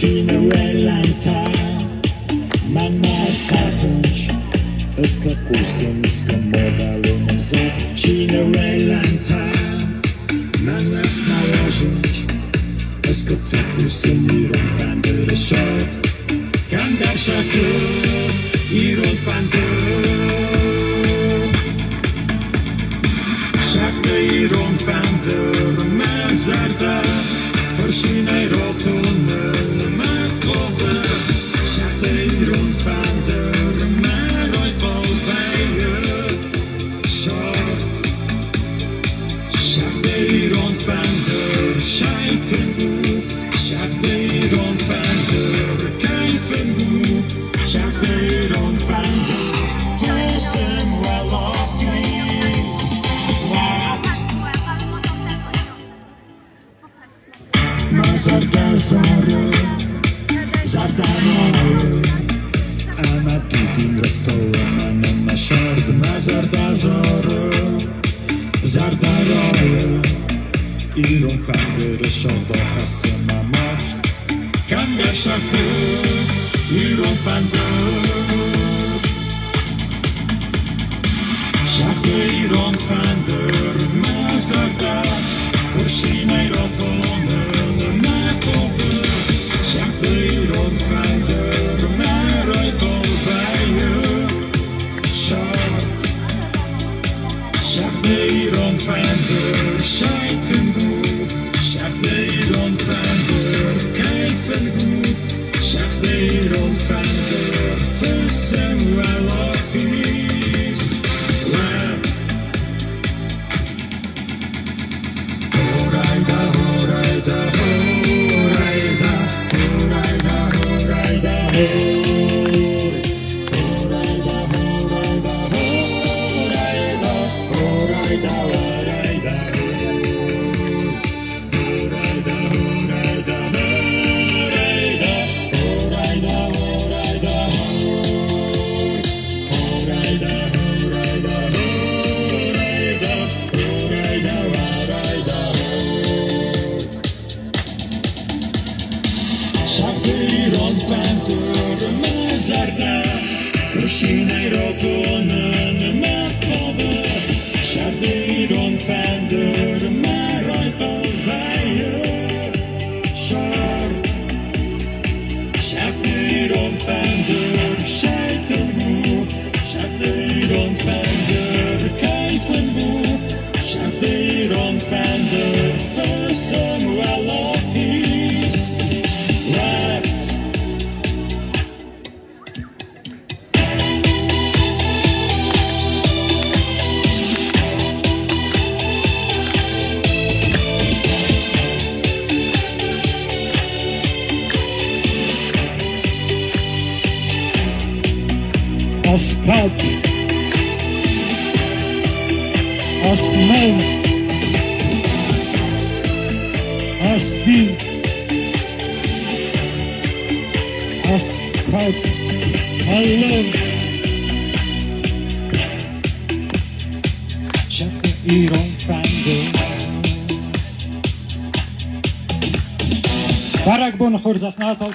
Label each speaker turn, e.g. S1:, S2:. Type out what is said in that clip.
S1: Cinderellanta Mama takoć Öskakusem skomodalą za Cinderellanta Mama nałożyć Öskakusem i rąkandy ryszok Kandar szakur i rąkandy Szachty i rąkandy Mazarda Forsina i rotunny Makowy Szachty i rąkandy Maroj polweje Short Szachty i rąkandy Scheiten gut Schachty i rąkandy Keifen gut Schachty i rąkandy Fusen well off please What? Mazarda zory Zardaroły Ama titin raftoły Manama short Mazarda zory Zardaroły I rąkandy ryszok Hasema maszt Kanda szachty I rąkandy Szachty i rąkandy Mazarda Forsina i rotunny Makowy Szachty i rąkandy Maroj polweje Short Szachty i rąkandy Scheiten gut Schachty i rąkandy Keifen gut Schachty i rąkandy Fusen well off is What? Horajda, horajda, horajda Horajda, horajda, horajda Horajda, horajda, horajda Horajda, horajda, horajda Horajda, horajda, horajda Horajda, horajda, horajda Horajda, horajda, Szachty i rąkandy Mazarda Forsina i rotunny Makowy Szachty i rąkandy Maroj polweje Short Szachty i rąkandy Scheiten gut Szachty i rąkandy Keifen gut Szachty i rąkandy Fusen well off is What? Ospad Osman Osdin Ospad Allah Szachty i rąkandy Barak Bonhor Zafnata